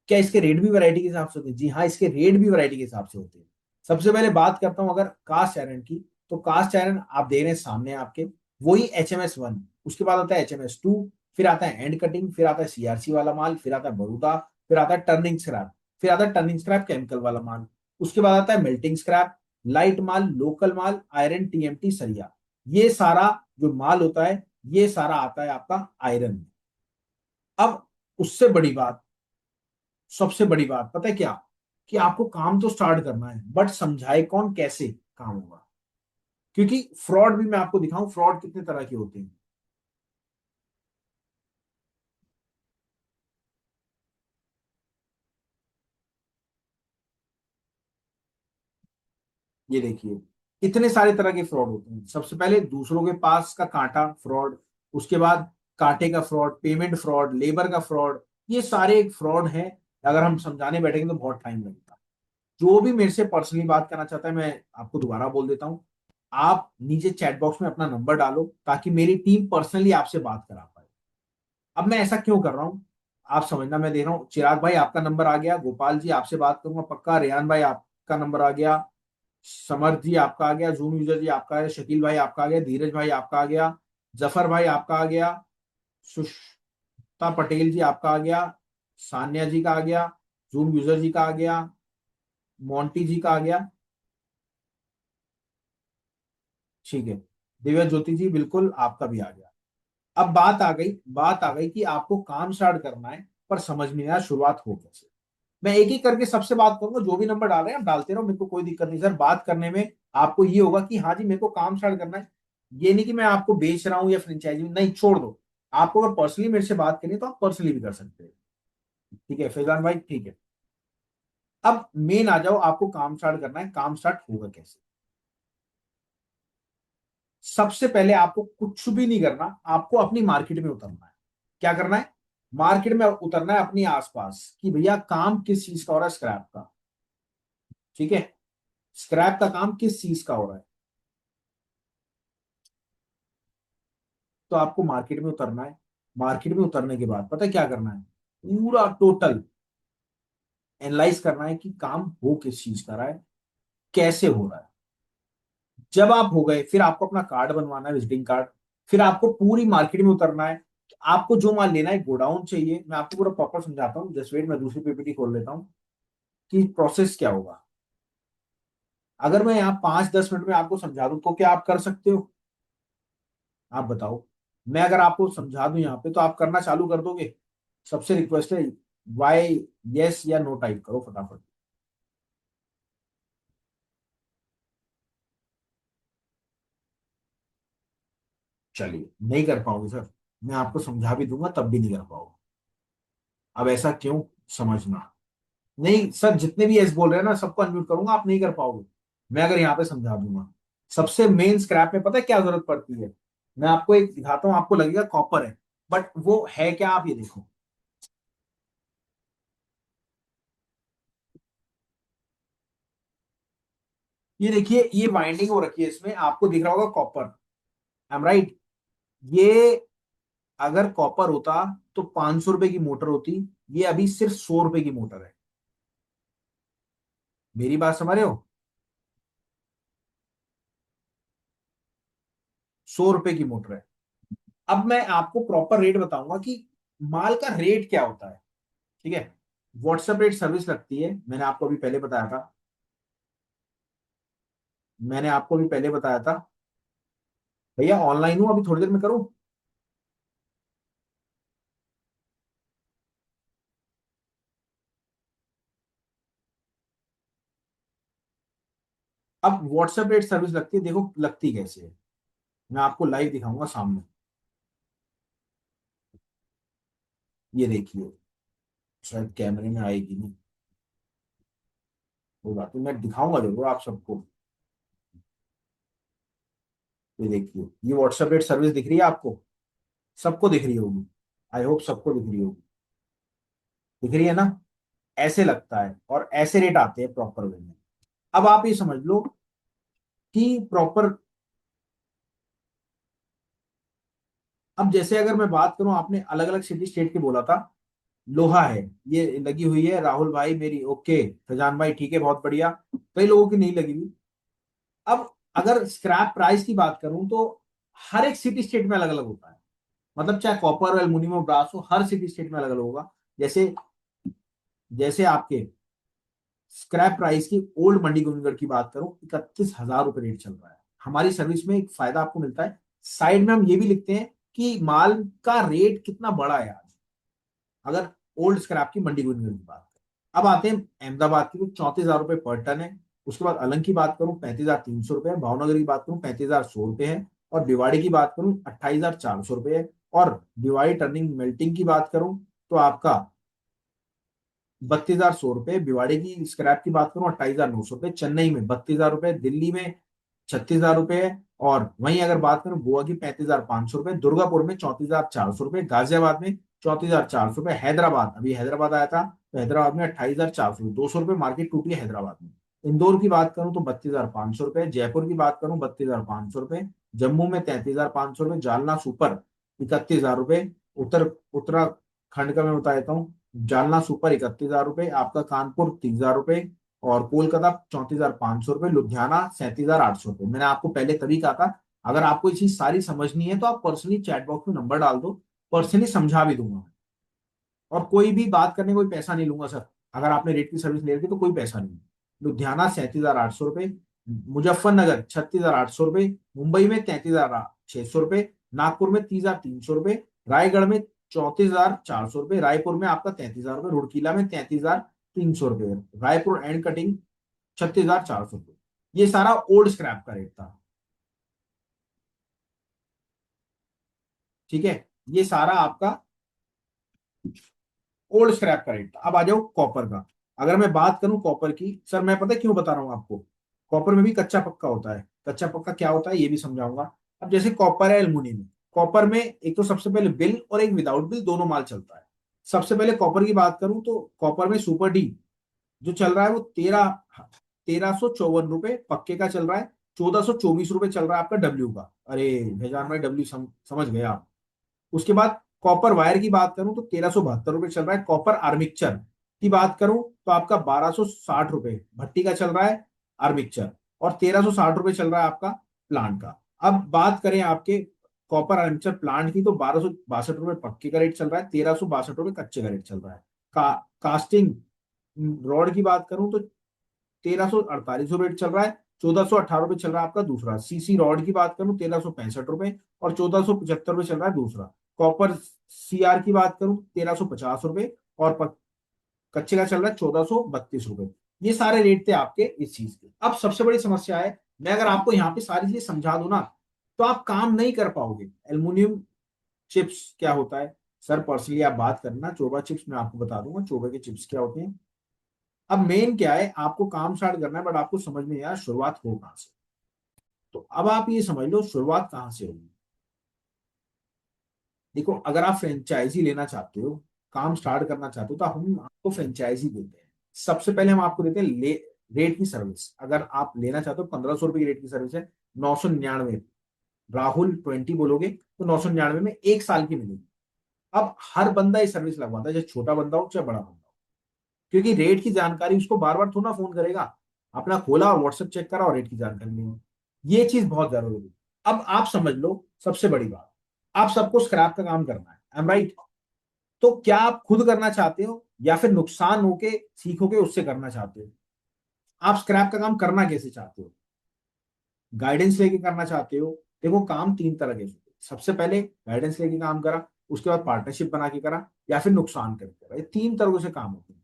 क्या इसके रेट भी वैरायटी के हिसाब से होते हैं? जी हाँ, इसके रेट भी वैरायटी के हिसाब से होते हैं। सबसे पहले बात करता हूं अगर कास्ट आयरन की, तो कास्ट आयरन आप दे रहे हैं सामने आपके, वही HMS 1, उसके बाद आता है HMS 2, फिर आता है एंड कटिंग, फिर आता है CRC वाला माल, फिर आता है बरूदा, फिर आता है टर्निंग स्क्रैप, फिर आता है टर्निंग स्क्रैप केमिकल वाला माल, उसके बाद आता है मेल्टिंग स्क्रैप, लाइट माल, लोकल माल, आयरन, TMT, सरिया। ये सारा जो माल होता है, ये सारा आता है आपका आयरन में। अब उससे बड़ी बात, सबसे बड़ी बात पता है क्या, कि आपको काम तो स्टार्ट करना है, बट समझाए कौन, कैसे काम होगा। क्योंकि फ्रॉड भी मैं आपको दिखाऊं, फ्रॉड कितने तरह के होते हैं। ये देखिए, इतने सारे तरह के फ्रॉड होते हैं। सबसे पहले दूसरों के पास का कांटा फ्रॉड, उसके बाद कांटे का फ्रॉड, पेमेंट फ्रॉड, लेबर का फ्रॉड, ये सारे एक फ्रॉड है। अगर हम समझाने बैठेंगे तो बहुत टाइम लगेगा। जो भी मेरे से पर्सनली बात करना चाहता है, मैं आपको दोबारा बोल देता हूँ, आप नीचे चैट बॉक्स में अपना नंबर डालो, ताकि मेरी टीम पर्सनली आपसे बात करा पाए। अब मैं ऐसा क्यों कर रहा हूँ, आप समझना, मैं दे रहा हूँ। चिराग भाई आपका नंबर आ गया, गोपाल जी आपसे बात करूंगा पक्का, रेहान भाई आपका नंबर आ गया, समर्थ जी आपका आ गया, जूम यूजर जी आपका आ गया, शकील भाई आपका आ गया, धीरज भाई आपका आ गया, जफर भाई आपका आ गया, सुष्ता पटेल जी आपका आ गया, सान्या जी का आ गया, जूम यूजर जी का आ गया, मोंटी जी का आ गया। ठीक है, दिव्या ज्योति जी बिल्कुल आपका भी आ गया। अब बात आ गई कि आपको काम स्टार्ट करना है, पर समझ में नहीं आया शुरुआत हो कैसे। मैं एक एक करके सबसे बात करूंगा, जो भी नंबर डाल रहे हैं आप डालते रहो, मेरे को कोई दिक्कत नहीं सर। बात करने में आपको ये होगा कि हाँ जी मेरे को काम स्टार्ट करना है। ये नहीं कि मैं आपको बेच रहा हूँ या फ्रेंचाइजी, नहीं, छोड़ दो। आपको अगर पर्सनली मेरे से बात करनी है तो आप पर्सनली भी कर सकते हैं। ठीक है फैजान भाई, ठीक है। अब मेन आ जाओ, आपको काम स्टार्ट करना है, काम स्टार्ट होगा कैसे। सबसे पहले आपको कुछ भी नहीं करना, आपको अपनी मार्केट में उतरना है। क्या करना है, मार्केट में उतरना है अपनी आसपास, कि भैया काम किस चीज का हो रहा है, स्क्रैप का। ठीक है, स्क्रैप का काम किस चीज का हो रहा है। तो आपको मार्केट में उतरना है। मार्केट में उतरने के बाद पता है क्या करना है, पूरा टोटल एनालाइज करना है कि काम हो किस चीज का रहा है, कैसे हो रहा है। जब आप हो गए, फिर आपको अपना कार्ड बनवाना है, विजिटिंग कार्ड। फिर आपको पूरी मार्केट में उतरना है। आपको जो माल लेना है, गोडाउन चाहिए, मैं आपको पूरा प्रॉपर समझाता हूँ। जस्ट वेट, मैं दूसरी PPT खोल लेता हूँ कि प्रोसेस क्या होगा। अगर मैं यहाँ 5-10 मिनट में आपको समझा दूं तो क्या आप कर सकते हो, आप बताओ। मैं अगर आपको समझा दूं यहाँ पे, तो आप करना चालू कर दोगे। सबसे रिक्वेस्ट है, वाई, यस या नो टाइप करो फटाफट। चलिए, नहीं कर पाओगे सर, मैं आपको समझा भी दूंगा तब भी नहीं कर पाओगे। अब ऐसा क्यों, समझना। नहीं सर, जितने भी यस बोल रहे हैं ना, सबको अनम्यूट करूंगा, आप नहीं कर पाओगे। मैं अगर यहाँ पे समझा दूंगा। सबसे मेन स्क्रैप में पता है क्या जरूरत पड़ती है, मैं आपको एक दिखाता हूँ, आपको लगेगा कॉपर है, बट वो है क्या, आप ये देखो। ये देखिए, ये वाइंडिंग हो रखी है इसमें, आपको दिख रहा होगा कॉपर। I am right. ये अगर कॉपर होता तो 500 रुपए की मोटर होती। ये अभी सिर्फ 100 रुपए की मोटर है। मेरी बात समझ रहे हो, 100 रुपए की मोटर है। अब मैं आपको प्रॉपर रेट बताऊंगा कि माल का रेट क्या होता है। ठीक है, व्हाट्सएप रेट सर्विस लगती है, मैंने आपको अभी पहले बताया था। मैंने आपको भी पहले बताया था। भैया ऑनलाइन हूं, अभी थोड़ी देर में करूं। अब व्हाट्सएप रेट सर्विस लगती है, देखो लगती कैसे है, मैं आपको लाइव दिखाऊंगा सामने। ये देखिए, शायद कैमरे में आएगी नहीं, कोई बात नहीं, मैं दिखाऊंगा जरूर आप सबको। ये देखिए, ये व्हाट्सएप रेट सर्विस दिख रही है आपको, सबको दिख रही होगी। आई होप सबको दिख रही होगी। दिख रही है ना, ऐसे लगता है और ऐसे रेट आते हैं प्रॉपर वे में। अब आप ये समझ लो कि प्रॉपर, अब जैसे अगर मैं बात करूं, आपने अलग अलग सिटी स्टेट की बोला था, लोहा है, ये लगी हुई है राहुल भाई मेरी, ओके फैजान भाई ठीक है बहुत बढ़िया। कई लोगों की नहीं लगी हुई। अब अगर स्क्रैप प्राइस की बात करूं तो हर एक सिटी स्टेट में अलग अलग होता है। मतलब चाहे कॉपर एल्यूमिनियम और ब्रास हो, हर सिटी स्टेट में अलग अलग होगा। जैसे जैसे आपके स्क्रैप प्राइस की ओल्ड मंडी गोविंदगढ़ की बात करूं, 31,000 रुपये रेट चल रहा है। हमारी सर्विस में एक फायदा आपको मिलता है, साइड में हम ये भी लिखते हैं कि माल का रेट कितना बढ़ा है आज, अगर ओल्ड स्क्रैप की मंडी गोविंदगढ़ की बात करें। अब आते हैं अहमदाबाद की, तो 34,000 रुपये पर टन है। उसके बाद अलंग की बात करूं 35,300 रुपये, भावनगर की बात करूं 35,100 रुपये है, और भिवाड़ी की बात करूं 28,400 रुपये है। और भिवाड़ी टर्निंग मेल्टिंग की बात करूं तो आपका 32,100 रुपये, भिवाड़ी की स्क्रैप की बात करूं 28,900 रुपये, चेन्नई में 32,000 रुपये, दिल्ली में 36,000 रुपये है। और वहीं अगर बात करूं गोवा की 35,500 रुपये, दुर्गापुर में 34,400 रुपये, गाजियाबाद में 34,400 रुपये, हैदराबाद अभी हैदराबाद आया था तो हैदराबाद में 28,400, 200 रुपये मार्केट टूटी है हैदराबाद में। इंदौर की बात करूं तो 32,500 रुपये, जयपुर की बात करूं 32,500 रुपये, जम्मू में 33,500 रुपये, जालना सुपर 31,000 रुपये, उत्तराखंड का मैं बता देता हूँ, जालना सुपर 31,000 रुपये, आपका कानपुर 30,000 रुपये, और कोलकाता 34,500 रुपये, लुधियाना 37,800 रुपये। मैंने आपको पहले तभी कहा था, अगर आपको ये चीज सारी समझनी है तो आप पर्सनली चैट बॉक्स में नंबर डाल दो, पर्सनली समझा भी दूंगा। और कोई भी बात करने कोई पैसा नहीं लूंगा सर, अगर आपने रेट की सर्विस ले रखी तो कोई पैसा नहीं। लुधियाना 37,800 रुपये, मुजफ्फरनगर 36,800 रुपये, मुंबई में 33,600 रुपये, नागपुर में 30,300 रुपये, रायगढ़ में 34,400 रुपये, रायपुर में आपका 33,000 रुपये, रुड़कीला में 33,300 रुपये, रायपुर एंड कटिंग 36,400 रुपये। ये सारा ओल्ड स्क्रैप का रेट था। ठीक है, ये सारा आपका ओल्ड स्क्रैप का रेट था। अब आ जाओ कॉपर का। अगर मैं बात करूं कॉपर की, सर मैं पता है क्यों बता रहा हूं आपको, कॉपर में भी कच्चा पक्का होता है। कच्चा पक्का क्या होता है ये भी समझाऊंगा। अब जैसे कॉपर है एल्युमिनियम, कॉपर में एक तो सबसे पहले बिल और एक विदाउट बिल दोनों माल चलता है। सबसे पहले कॉपर की बात करूं तो कॉपर में सुपर डी जो चल रहा है वो 1354 रुपये पक्के का चल रहा है, 1424 रुपये चल रहा है आपका डब्ल्यू का। अरे भेजान भाई डब्ल्यू समझ गए आप। उसके बाद कॉपर वायर की बात करूं तो 1372 रुपये चल रहा है। कॉपर आर्मिक्चर की बात करूं तो आपका 1260 रुपये भट्टी का चल रहा है आर्मिक्चर, और 1360 रुपये चल रहा है आपका प्लांट का। अब बात करें आपके कॉपर आर्मिक्चर प्लांट की तो 1262 रुपये पक्के का रेट चल रहा है, 1362 रुपये कच्चे का रेट चल रहा है। कास्टिंग रॉड की बात करूं तो 1348 रुपये चल रहा है, 1418 रुपये चल रहा है आपका दूसरा। सीसी रॉड की बात करूं 1365 रुपये और 1475 रुपये चल रहा है दूसरा। कॉपर सीआर की बात करूं 1350 रुपये, और कच्चे का चल रहा है 1432 रुपये। ये सारे रेट थे आपके इस चीज के। अब सबसे बड़ी समस्या है, मैं अगर आपको यहाँ पे सारी चीजें समझा दूं ना तो आप काम नहीं कर पाओगे। एल्युमिनियम चिप्स क्या होता है, सर पर्सनली आप बात करना, चोबा चिप्स मैं आपको बता दूंगा चोबा के चिप्स क्या होते हैं। अब मेन क्या है, आपको काम स्टार्ट करना है बट आपको समझ में यार शुरुआत हो कहां से। तो अब आप ये समझ लो शुरुआत कहां से होगी। देखो अगर आप फ्रेंचाइजी लेना चाहते हो, काम स्टार्ट करना चाहते हो, तो हम आपको फ्रेंचाइजी देते हैं। सबसे पहले हम आपको देते हैं रेट की सर्विस। अगर आप लेना चाहते हो 1,500 रुपए की रेट की सर्विस है, 999, राहुल 20 बोलोगे तो 999 में एक साल की मिलेगी। अब हर बंदा ये सर्विस लगवाता है, चाहे छोटा बंदा हो चाहे बड़ा बंदा हो, क्योंकि रेट की जानकारी उसको बार बार थोड़ा फोन करेगा। अपना खोला और व्हाट्सएप चेक करा और रेट की जानकारी लेंगे। ये चीज बहुत जरूरी है। अब आप समझ लो सबसे बड़ी बात, आप सबको स्क्रैप का काम करना है, आई एम राइट। तो क्या आप खुद करना चाहते हो या फिर नुकसान होके सीखोगे उससे करना चाहते हो? आप स्क्रैप का काम करना कैसे चाहते हो? गाइडेंस लेके करना चाहते हो? देखो काम तीन तरह के होते हैं। सबसे पहले गाइडेंस लेके काम करा, उसके बाद पार्टनरशिप बना के करा, या फिर नुकसान करके करा। ये तीन तरह से काम होते हैं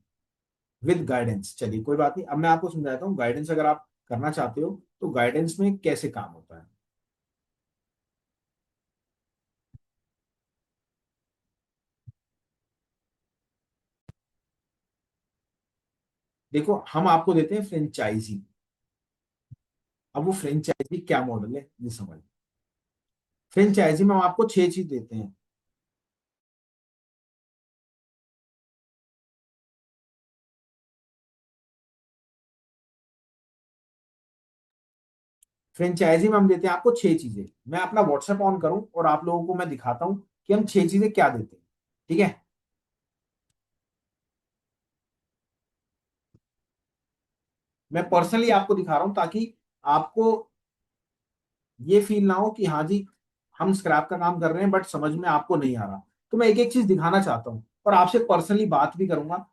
विद गाइडेंस। चलिए कोई बात नहीं, अब मैं आपको समझाता हूँ गाइडेंस अगर आप करना चाहते हो तो गाइडेंस में कैसे काम होता है। देखो हम आपको देते हैं फ्रेंचाइजी। अब वो फ्रेंचाइजी क्या मॉडल है ये समझ। फ्रेंचाइजी में हम आपको छह चीज देते हैं। फ्रेंचाइजी में हम देते हैं आपको छह चीजें। मैं अपना व्हाट्सएप ऑन करूं और आप लोगों को मैं दिखाता हूं कि हम छह चीजें क्या देते हैं। ठीक है, मैं पर्सनली आपको दिखा रहा हूं ताकि आपको ये फील ना हो कि हाँ जी हम स्क्रैप का काम कर रहे हैं बट समझ में आपको नहीं आ रहा। तो मैं एक एक चीज दिखाना चाहता हूँ और आपसे पर्सनली बात भी करूंगा।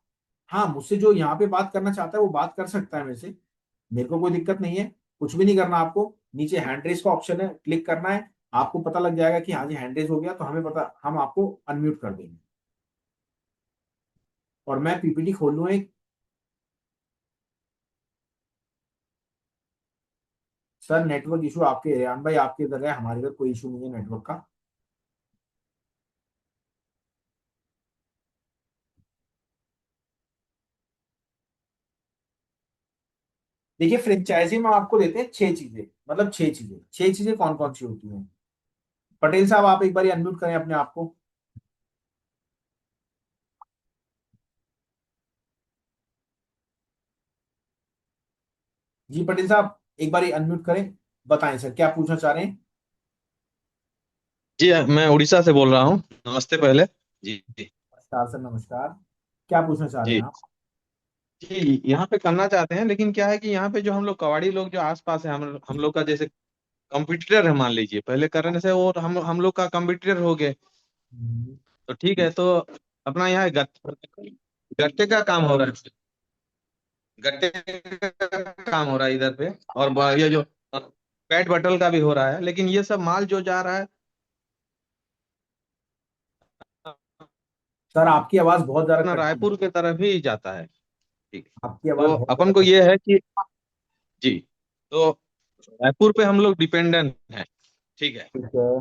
हाँ, मुझसे जो यहाँ पे बात करना चाहता है वो बात कर सकता है मेरे से, मेरे को कोई दिक्कत नहीं है। कुछ भी नहीं करना आपको, नीचे हैंड रेस का ऑप्शन है, क्लिक करना है, आपको पता लग जाएगा कि हाँ जी हैंड रेस हो गया, तो हमें पता, हम आपको अनम्यूट कर देंगे। और मैं पीपीटी खोल लूँ एक। सर नेटवर्क इशू आपके, रेहान भाई आपके इधर है, हमारे इधर कोई इशू नहीं है नेटवर्क का। देखिए फ्रेंचाइजी में आपको देते हैं 6 चीजें, मतलब 6 चीजें। 6 चीजें कौन कौन सी होती हैं? पटेल साहब आप एक बार अनम्यूट करें अपने आप को। जी पटेल साहब एक बार अनम्यूट करें, बताएं सर क्या पूछना चाह रहे हैं। जी मैं उड़ीसा से बोल रहा हूँ। नमस्ते पहले। जी जी। नमस्कार सर, नमस्कार। क्या पूछना चाह रहे हैं जी आप? जी, यहाँ पे करना चाहते हैं, लेकिन क्या है कि यहाँ पे जो हम लोग कबाड़ी लोग जो आसपास है, हम लोग का जैसे कंपटीटर है, मान लीजिए पहले करने से, और हम लोग का कंपटीटर हो गए। हम्म, तो ठीक है, तो अपना यहाँ गट्टे का काम हो रहा है। गट्टे का काम हो रहा है इधर पे। और ये जो पेट बटल का भी हो रहा है, लेकिन ये सब माल जो जा रहा है सर आपकी आवाज बहुत ज्यादा अपना कट रही है। रायपुर के तरफ ही जाता है। ठीक। आपकी आवाज तो बहुत अपन ज्यादा को कट ये है कि जी, तो रायपुर पे हम लोग डिपेंडेंट हैं। ठीक है। रही है।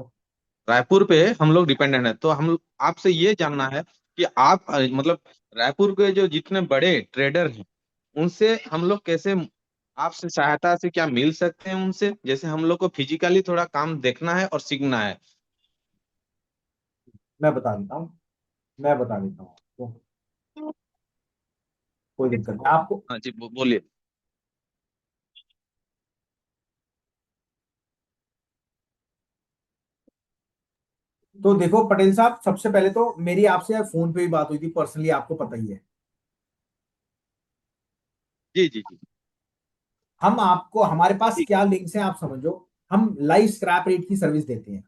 रायपुर पे हम लोग डिपेंडेंट है, तो हम आपसे ये जानना है कि आप मतलब रायपुर के जो जितने बड़े ट्रेडर हैं, उनसे हम लोग कैसे, आपसे सहायता से क्या मिल सकते हैं उनसे, जैसे हम लोग को फिजिकली थोड़ा काम देखना है और सीखना है। मैं बता देता हूँ, मैं बता देता हूँ आपको, कोई दिक्कत नहीं आपको। हाँ जी, बोलिए। तो देखो पटेल साहब, सबसे पहले तो मेरी आपसे फोन पे भी बात हुई थी पर्सनली, आपको पता ही है। जी जी जी। हम आपको, हमारे पास ठीक है। क्या लिंक्स हैं आप समझो। हम लाइव स्क्रैप रेट की सर्विस देते हैं।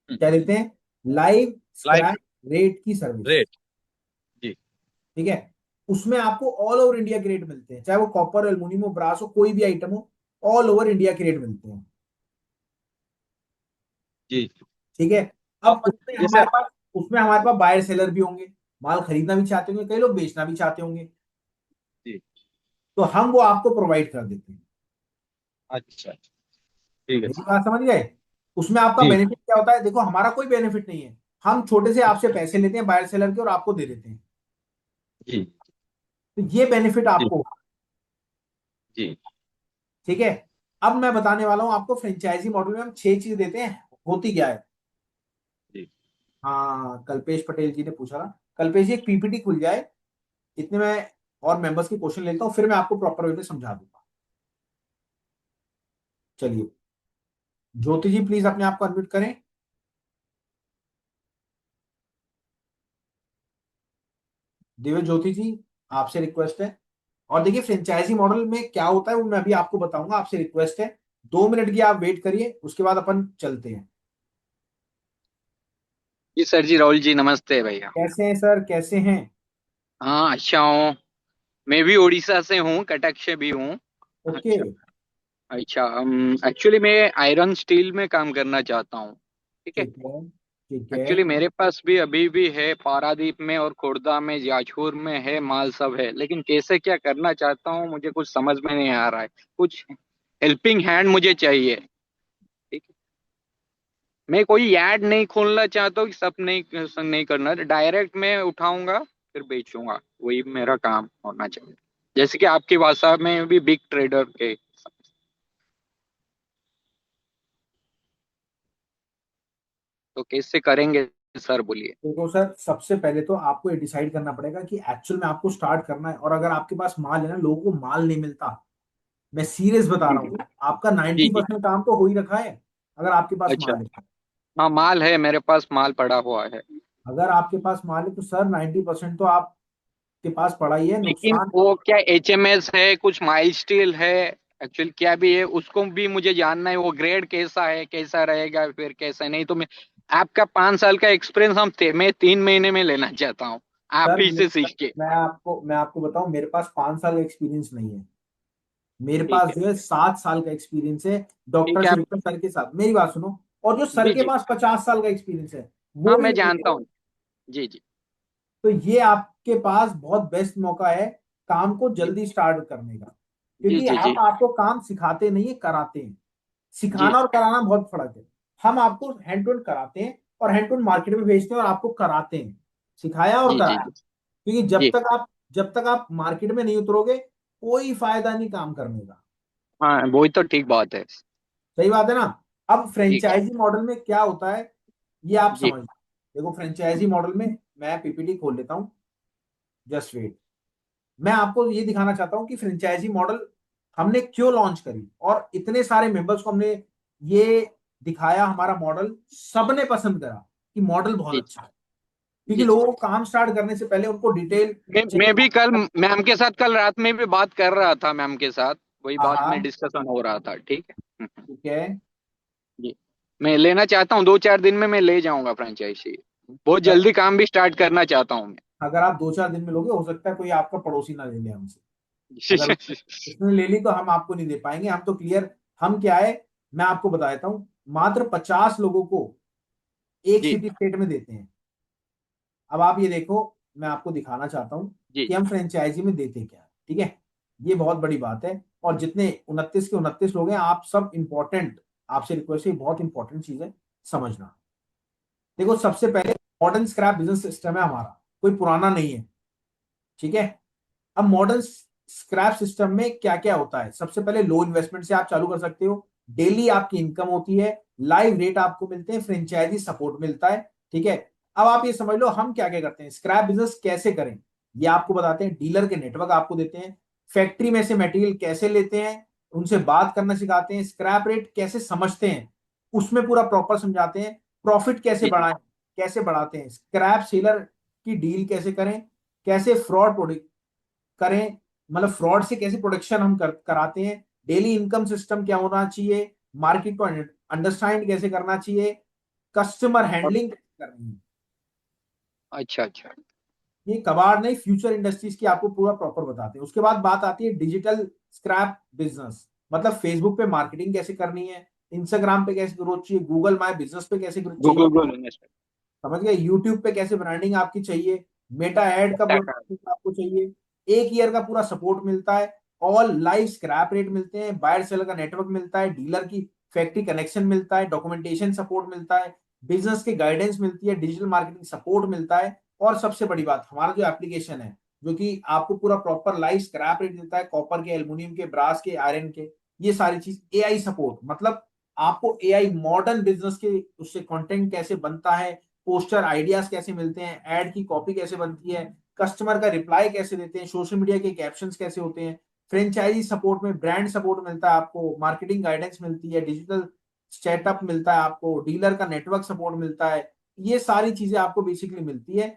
क्या देते हैं? लाइव लाइव स्क्रैप रेट की सर्विस। रेट। जी ठीक है। उसमें आपको ऑल ओवर इंडिया के रेट मिलते हैं, चाहे वो कॉपर, एल्युमिनियम हो, ब्रास हो, कोई भी आइटम हो, ऑल ओवर इंडिया के रेट मिलते हैं। जी। ठीक है। अब अब उसमें जैसे, हमारे पास बायर सेलर भी होंगे, माल खरीदना भी चाहते होंगे, कई लोग बेचना भी चाहते होंगे, जी, तो हम वो आपको प्रोवाइड कर देते हैं। अच्छा, ठीक है। मेरी बात समझ गए? उसमें आपका जी बेनिफिट क्या होता है? देखो हमारा कोई बेनिफिट नहीं है, हम छोटे से आपसे पैसे लेते हैं बायर सेलर के और आपको दे देते हैं। जी तो ये बेनिफिट जी आपको होगा। जी ठीक है। अब मैं बताने वाला हूं आपको, फ्रेंचाइजी मॉडल में हम 6 चीज देते हैं, होती क्या है। जी। हाँ, कल्पेश पटेल जी ने पूछा था। कल्पेश जी एक पीपीटी खुल जाए, इतने में और मेंबर्स के क्वेश्चन लेता हूँ, फिर मैं आपको प्रॉपर वे में समझा दूंगा। चलिए, ज्योति जी प्लीज अपने आप को अनम्यूट करें। दिव्य ज्योति जी, आपसे रिक्वेस्ट है। और देखिए फ्रेंचाइजी मॉडल में क्या होता है वो मैं अभी आपको बताऊंगा, आपसे रिक्वेस्ट है। 2 मिनट की आप वेट करिए, उसके बाद अपन चलते हैं। जी सर जी, राहुल जी नमस्ते भैया। कैसे हैं सर, कैसे हैं? हाँ अच्छा हूँ। मैं भी उड़ीसा से हूँ, कटक से भी हूँ। ओके। अच्छा। अच्छा, एक्चुअली मैं आयरन स्टील में काम करना चाहता हूँ। ठीक है। ठीक है, ठीक है। एक्चुअली मेरे पास भी अभी भी है, पारादीप में और खुर्दा में, जाजपुर में है, माल सब है, लेकिन कैसे क्या करना चाहता हूँ मुझे कुछ समझ में नहीं आ रहा है। कुछ हेल्पिंग हैंड मुझे चाहिए। ठीक है। मैं कोई ऐड नहीं खोलना चाहता हूँ कि सब नहीं नहीं करना, डायरेक्ट मैं उठाऊंगा फिर बेचूंगा, वही मेरा काम होना चाहिए, जैसे कि आपकी भाषा में भी बिग ट्रेडर के। तो कैसे करेंगे सर, बोलिए। देखो सर, सबसे पहले तो आपको ये डिसाइड करना पड़ेगा कि एक्चुअल में आपको स्टार्ट करना है, और अगर आपके पास माल है ना, लोगों को माल नहीं मिलता, मैं सीरियस बता जी रहा हूँ, आपका जी नाइन्टी जी। परसेंट काम तो हो ही रखा है, अगर आपके पास अच्छा। माल है। हाँ माल है, मेरे पास माल पड़ा हुआ है। अगर आपके पास माल है तो सर 90% तो आप के पास पड़ा ही है, लेकिन नुकसान। वो क्या HMS है, कुछ माइल स्टील है, एक्चुअली क्या भी है उसको भी मुझे जानना है, वो ग्रेड कैसा है, कैसा रहेगा, फिर कैसा नहीं। तो मैं आपका 5 साल का एक्सपीरियंस मैं 3 महीने में लेना चाहता हूँ, आप सर ही से सीख के। मैं आपको बताऊं, मेरे पास 5 साल का एक्सपीरियंस नहीं है। मेरे ठीक पास है। जो है 7 साल का एक्सपीरियंस है डॉक्टर ठीक है आप। शिवकर सर के साथ। मेरी बात सुनो। और जो सर जी के जी। पास 50 साल का एक्सपीरियंस है, हाँ वो भी मैं वही जानता है। हूँ। जी जी। तो ये आपके पास बहुत बेस्ट मौका है काम को जी जल्दी स्टार्ट करने का। जी क्योंकि जी। जी हम आपको काम सिखाते नहीं है, कराते हैं। जी। सिखाना और कराना बहुत फर्क है। हम आपको हैंड टू हैंड कराते हैं और हैंड टू हैंड मार्केट में भेजते हैं और आपको कराते हैं। सिखाया और जी जी। कराया। जी क्योंकि जी। जब तक आप मार्केट में नहीं उतरोगे, कोई फायदा नहीं काम करने का। हाँ वही तो ठीक बात है। सही बात है ना। अब ठीक है। फ्रेंचाइजी मॉडल में क्या होता है, ये आप जी समझ। देखो फ्रेंचाइजी मॉडल में, मैं पीपीटी खोल लेता हूँ। Just wait. मैं आपको ये दिखाना चाहता हूँ कि फ्रेंचाइजी मॉडल हमने क्यों लॉन्च करी और इतने सारे मेंबर्स को हमने ये दिखाया। हमारा मॉडल सबने पसंद करा कि मॉडल बहुत जी। अच्छा है। क्योंकि जी जी। लोगों को काम स्टार्ट करने से पहले उनको डिटेल मैं भी कल चाहिए। मैम के साथ कल रात में भी बात कर रहा था, मैम के साथ वही हाँ बात में हाँ, डिस्कशन हो रहा था। ठीक है। ठीक है। जी। मैं लेना चाहता हूँ, 2-4 दिन में मैं ले जाऊंगा फ्रेंचाइजी। बहुत सर, जल्दी काम भी स्टार्ट करना चाहता हूँ अगर आप 2-4 दिन में लोगे, हो सकता है कोई आपका पड़ोसी ना ले ले हमसे। अगर मैं। उसने ले ली तो हम आपको नहीं दे पाएंगे। हम तो क्लियर। हम क्या है, मैं आपको बता देता हूँ। मात्र 50 लोगों को एक जी सिटी स्टेट में देते हैं। अब आप ये देखो, मैं आपको दिखाना चाहता हूँ जी। कि हम फ्रेंचाइजी में देते क्या है। ठीक है। ये बहुत बड़ी बात है। और जितने 29 के 29 लोग हैं, आप सब इंपॉर्टेंट। आपसे रिक्वेस्ट है, बहुत इंपॉर्टेंट चीज है, समझना। देखो सबसे पहले, मॉडर्न स्क्रैप बिजनेस सिस्टम है हमारा, कोई पुराना नहीं है। ठीक है। अब मॉडर्न स्क्रैप सिस्टम में क्या क्या होता है, सबसे पहले लो इन्वेस्टमेंट से आप चालू कर सकते हो। डेली आपकी इनकम होती है। लाइव रेट आपको मिलते हैं, फ्रेंचाइजी सपोर्ट मिलता है। ठीक है। अब आप ये समझ लो हम क्या क्या करते हैं, स्क्रैप बिजनेस कैसे करें, ये आपको बताते हैं। डीलर के नेटवर्क आपको देते हैं। फैक्ट्री में से मटेरियल कैसे लेते हैं, उनसे बात करना सिखाते हैं। स्क्रैप रेट कैसे समझते हैं, उसमें पूरा प्रॉपर समझाते हैं। प्रॉफिट कैसे जी बढ़ाएं, कैसे बढ़ाते हैं। स्क्रैप सेलर की डील कैसे करें, कैसे फ्रॉड करें, मतलब फ्रॉड से कैसे प्रोटेक्शन हम कराते हैं। डेली इनकम सिस्टम क्या होना चाहिए, मार्केट को अंडरस्टैंड कैसे करना चाहिए, कस्टमर और हैंडलिंग कैसे करनी है। अच्छा अच्छा। ये कबाड़ नहीं, फ्यूचर इंडस्ट्रीज की आपको पूरा प्रॉपर बताते हैं। उसके बाद बात आती है डिजिटल स्क्रैप बिजनेस। मतलब फेसबुक पे मार्केटिंग कैसे करनी है, इंस्टाग्राम पे कैसे ग्रोथ चाहिए, गूगल माय बिजनेस पे कैसे ग्रोथ चाहिए, गूगल इन्वेस्टमेंट। समझ गए, यूट्यूब पे कैसे ब्रांडिंग आपकी चाहिए, मेटा ऐड का पूरा process आपको चाहिए। 1 ईयर का पूरा सपोर्ट मिलता है। ऑल लाइव स्क्रैप रेट मिलते हैं, बायर सेलर का नेटवर्क मिलता है, डीलर की फैक्ट्री कनेक्शन मिलता है, डॉक्यूमेंटेशन सपोर्ट मिलता है, बिजनेस की गाइडेंस मिलती है, डिजिटल मार्केटिंग सपोर्ट मिलता है। और सबसे बड़ी बात, हमारा जो एप्लीकेशन है, जो कि आपको पूरा प्रॉपर लाइव स्क्रैप रेट देता है, कॉपर के, एल्यूमिनियम के, ब्रास के, आयरन के, ये सारी चीज। एआई सपोर्ट, मतलब आपको एआई मॉडर्न बिजनेस के उससे कंटेंट कैसे बनता है, पोस्टर आइडियाज कैसे मिलते हैं, एड की कॉपी कैसे बनती है, कस्टमर का रिप्लाई कैसे देते हैं, सोशल मीडिया के कैप्शंस कैसे होते हैं। फ्रेंचाइजी सपोर्ट में ब्रांड सपोर्ट मिलता है आपको, मार्केटिंग गाइडेंस मिलती है, डिजिटल सेटअप मिलता है आपको, डीलर का नेटवर्क सपोर्ट मिलता है। ये सारी चीजें आपको बेसिकली मिलती है,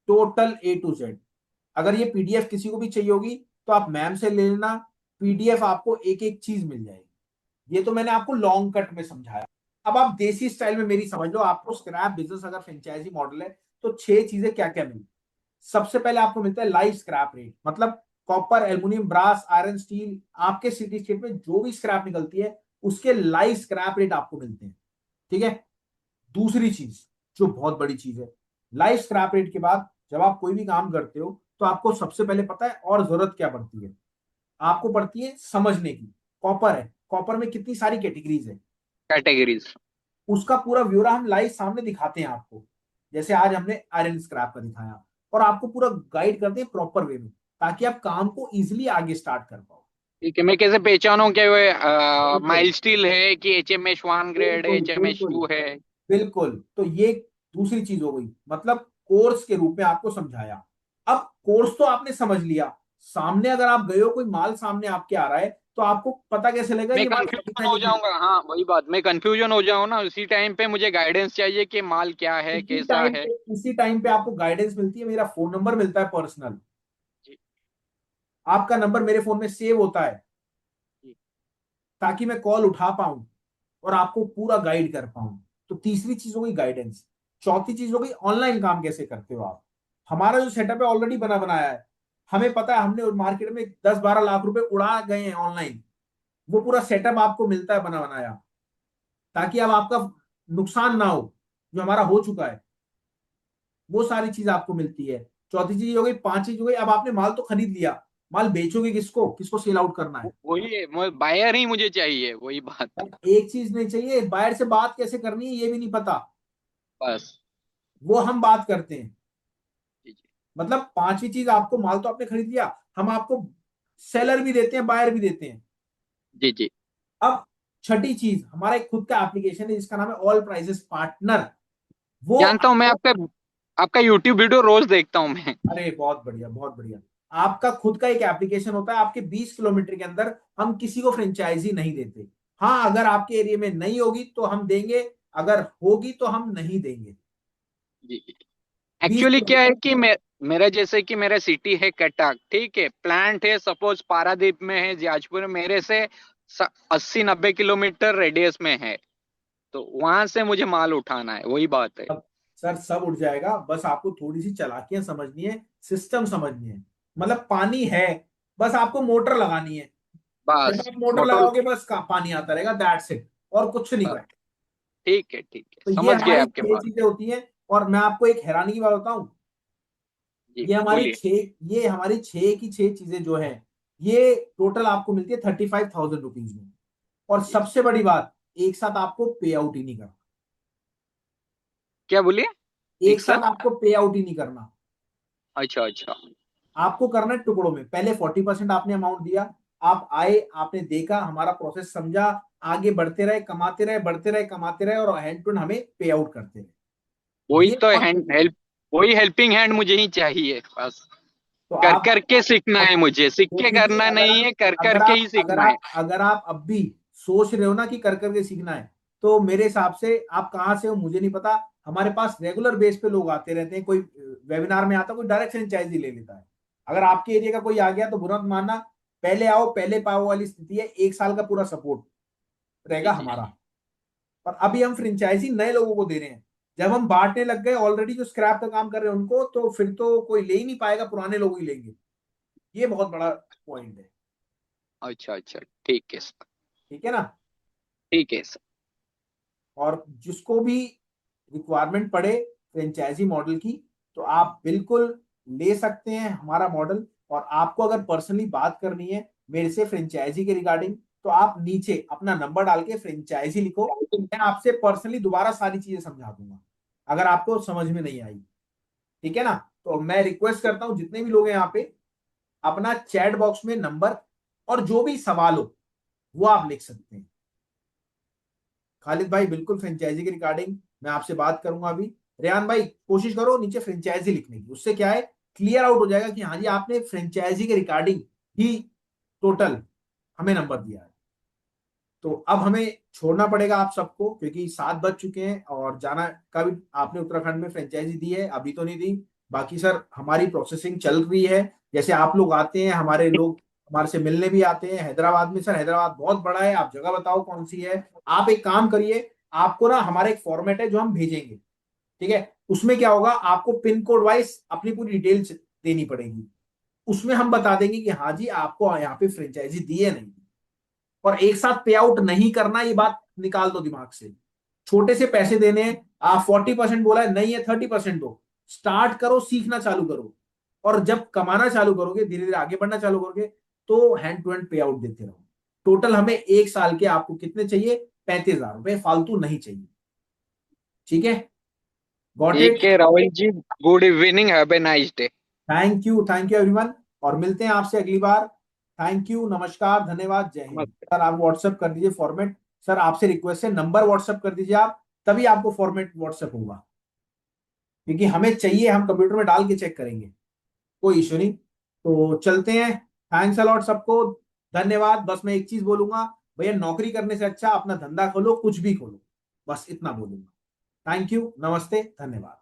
टोटल A to Z। अगर ये पीडीएफ किसी को भी चाहिए होगी तो आप मैम से ले लेना। पीडीएफ आपको एक एक चीज मिल जाएगी। ये तो मैंने आपको लॉन्ग कट में समझाया। अब आप देसी स्टाइल में मेरी समझ लो, आपको स्क्रैप बिजनेस अगर फ्रेंचाइजी मॉडल है तो 6 चीजें क्या क्या मिलती। सबसे पहले आपको मिलता है लाइव स्क्रैप रेट, मतलब copper, aluminium, brass, iron, steel, आपके सिटी स्टेट में जो भी स्क्रैप निकलती है, उसके लाइव स्क्रैप रेट आपको मिलते हैं। ठीक है। दूसरी चीज, जो बहुत बड़ी चीज है, लाइव स्क्रैप रेट के बाद जब आप कोई भी काम करते हो तो आपको सबसे पहले पता है और जरूरत क्या पड़ती है, आपको पड़ती है समझने की। कॉपर है, कॉपर में कितनी सारी कैटेगरीज है, कैटेगरीज। उसका पूरा ब्यौरा हम लाइव सामने दिखाते हैं आपको। जैसे आज हमने आयरन स्क्रैप का दिखाया, और आपको पूरा गाइड करते हैं प्रॉपर वे में, ताकि आप काम को इजिली आगे स्टार्ट कर पाओ। ठीक है, मैं कैसे पहचानूं कि वो बिल्कुल माइल स्टील है कि HMS 1 ग्रेड है, बिल्कुल बिल्कुल HMS 2 है। बिल्कुल। तो ये दूसरी चीज हो गई, मतलब कोर्स के रूप में आपको समझाया। अब कोर्स तो आपने समझ लिया, सामने अगर आप गए हो, कोई माल सामने आपके आ रहा है, तो आपको पता कैसे लगेगा मैं ये माल सही कंफ्यूजन था हो कि नहीं। जाऊंगा, हाँ वही बात, मैं कंफ्यूजन हो जाऊं ना, उसी टाइम पे मुझे गाइडेंस चाहिए कि माल क्या है, उसी कैसा टाइम है। पे उसी टाइम पे आपको गाइडेंस मिलती है, मेरा फोन नंबर मिलता है पर्सनल। आपका नंबर मेरे फोन में सेव होता है जी ताकि मैं कॉल उठा पाऊं और आपको पूरा गाइड कर पाऊं। तो तीसरी चीज हो गई गाइडेंस। चौथी चीज हो गई ऑनलाइन काम कैसे करते हो आप। हमारा जो सेटअप है ऑलरेडी बना बनाया है। हमें पता है हमने मार्केट में 10-12 लाख रुपए उड़ा गए हैं ऑनलाइन। वो पूरा सेटअप आपको मिलता है बना बनाया, ताकि अब आपका नुकसान ना हो जो हमारा हो चुका है। वो सारी चीज आपको मिलती है। चौथी चीज हो गई। पांचवी चीज हो गई, अब आपने माल तो खरीद लिया, माल बेचोगे किसको, किसको सेल आउट करना है। वही बायर ही मुझे चाहिए, वही बात है। एक चीज नहीं चाहिए, बायर से बात कैसे करनी है ये भी नहीं पता। बस। वो हम बात करते हैं। जी जी मतलब पांचवी चीज, आपको माल तो आपने खरीद लिया, हम आपको सेलर भी देते हैं, बायर भी देते हैं। जी जी। अब छठी चीज, हमारा एक खुद का एप्लीकेशन है जिसका नाम है ऑल प्राइजेस पार्टनर। वो जानता हूँ मैं, आपका आपका यूट्यूब वीडियो रोज देखता हूँ मैं। अरे बहुत बढ़िया बहुत बढ़िया। आपका खुद का एक एप्लीकेशन होता है। आपके 20 किलोमीटर के अंदर हम किसी को फ्रेंचाइजी नहीं देते। हाँ, अगर आपके एरिया में नहीं होगी तो हम देंगे, अगर होगी तो हम नहीं देंगे। जी जी। बीस एक्चुअली क्या है कि मेरा जैसे कि मेरा सिटी है कटक, ठीक है, प्लांट है सपोज पारादीप में है, जाजपुर में, मेरे से 80-90 किलोमीटर रेडियस में है, तो वहां से मुझे माल उठाना है, वही बात है। सब सर सब उठ जाएगा, बस आपको थोड़ी सी चालाकियां समझनी है, सिस्टम समझनी है। मतलब पानी है, बस आपको मोटर लगानी है। जब बस आप मोटर मोटो। लगाओगे बस पानी आता रहेगा, दैट्स इट, और कुछ नहीं करना। ठीक है, तो ये समझ गए हमारी आपके छह बात। चीजें होती हैं। और मैं आपको एक हैरानी की बात बताऊं, जी ये हमारी बोलिए। छह ये हमारी छह की छह चीजें जो हैं, ये टोटल आपको मिलती है 35,000 रुपीज में। और जी सबसे बड़ी बात, एक साथ आपको पे आउट ही नहीं करना। क्या बोलिए? एक एक साथ? साथ आपको पे आउट ही नहीं करना। अच्छा अच्छा। आपको करना है टुकड़ों में। पहले 40% आपने अमाउंट दिया, आप आए, आपने देखा, हमारा प्रोसेस समझा, आगे बढ़ते रहे, कमाते रहे, बढ़ते रहे, कमाते रहे, और हैंड टू हैंड हमें पे आउट करते रहे। वही ये तो बहुत हैंड जरूरी है। हेल्प, वही हेल्पिंग हैंड मुझे ही चाहिए बस। तो कर आप करके सीखना है मुझे, सीख के सोच लीजिए, करना अगर नहीं आप है, कर अगर करके आप ही अगर सीखना है। आप अगर आप अब भी सोच रहे हो ना कि कर करके सीखना है, तो मेरे हिसाब से आप कहाँ से हो मुझे नहीं पता। हमारे पास रेगुलर बेस पे लोग आते रहते हैं। कोई वेबिनार में आता, कोई डायरेक्ट फ्रेंचाइजी ले लेता है। अगर आपके एरिया का कोई आ गया तो बुरा मत मानना। पहले आओ पहले पाओ वाली स्थिति है। 1 साल का पूरा सपोर्ट जी रहेगा जी। हमारा। और अभी हम फ्रेंचाइजी नए लोगों को दे रहे हैं। जब हम बांटने लग गए ऑलरेडी जो स्क्रैप का काम कर रहे हैं उनको, तो फिर तो कोई ले ही नहीं पाएगा, पुराने लोग ही लेंगे। ये बहुत बड़ा पॉइंट है। अच्छा अच्छा, ठीक है सर। ठीक है ना। ठीक है सर। और जिसको भी रिक्वायरमेंट पड़े फ्रेंचाइजी मॉडल की, तो आप बिल्कुल ले सकते हैं हमारा मॉडल। और आपको अगर पर्सनली बात करनी है मेरे से फ्रेंचाइजी के रिगार्डिंग, तो आप नीचे अपना नंबर डाल के फ्रेंचाइजी लिखो। मैं आपसे पर्सनली दोबारा सारी चीजें समझा दूंगा अगर आपको समझ में नहीं आई। ठीक है ना। तो मैं रिक्वेस्ट करता हूं जितने भी लोग हैं यहाँ पे, अपना चैट बॉक्स में नंबर और जो भी सवाल हो वो आप लिख सकते हैं। खालिद भाई बिल्कुल फ्रेंचाइजी के रिगार्डिंग मैं आपसे बात करूंगा अभी। रेहान भाई कोशिश करो नीचे फ्रेंचाइजी लिखने की, उससे क्या है, क्लियर आउट हो जाएगा कि हाँ जी आपने फ्रेंचाइजी के रिगार्डिंग ही टोटल हमें नंबर दिया है। तो अब हमें छोड़ना पड़ेगा आप सबको, क्योंकि 7 बज चुके हैं और जाना का भी। आपने उत्तराखंड में फ्रेंचाइजी दी है, अभी तो नहीं दी। बाकी सर हमारी प्रोसेसिंग चल रही है। जैसे आप लोग आते हैं, हमारे लोग हमारे से मिलने भी आते हैं हैदराबाद में। सर हैदराबाद बहुत बड़ा है, आप जगह बताओ कौन सी है। आप एक काम करिए, आपको ना हमारा एक फॉर्मेट है जो हम भेजेंगे, ठीक है। उसमें क्या होगा, आपको पिन कोड वाइज अपनी पूरी डिटेल्स देनी पड़ेगी। उसमें हम बता देंगे कि हाँ जी आपको यहाँ पे फ्रेंचाइजी दी है नहीं। और एक साथ पे आउट नहीं करना, ये बात निकाल दो दिमाग से। छोटे से पैसे देने हैं, आप 40% बोला है, नहीं है 30% दो। स्टार्ट करो, सीखना चालू करो। और जब कमाना चालू करोगे, धीरे धीरे आगे बढ़ना चालू करोगे, तो हैंड टू हैंड पे आउट देते रहो। टोटल हमें 1 साल के आपको कितने चाहिए, 35,000 रुपए, फालतू नहीं चाहिए। ठीक है, गॉट ठीक इट। है Rahul ji, good evening, have a nice day. Thank you everyone. और मिलते हैं आपसे अगली बार। थैंक यू, नमस्कार, धन्यवाद, जय हिंद। नमस्ते। सर आप व्हाट्सएप कर दीजिए फॉर्मेट। सर आपसे रिक्वेस्ट है, नंबर व्हाट्सएप कर दीजिए आप, तभी आपको फॉर्मेट व्हाट्सएप होगा। क्योंकि हमें चाहिए, हम कंप्यूटर में डाल के चेक करेंगे। कोई इश्यू नहीं। तो चलते हैं। थैंक्स अलॉट सबको, धन्यवाद। बस मैं एक चीज बोलूंगा, भैया नौकरी करने से अच्छा अपना धंधा खोलो, कुछ भी खोलो, बस इतना बोलूंगा। थैंक यू, नमस्ते, धन्यवाद।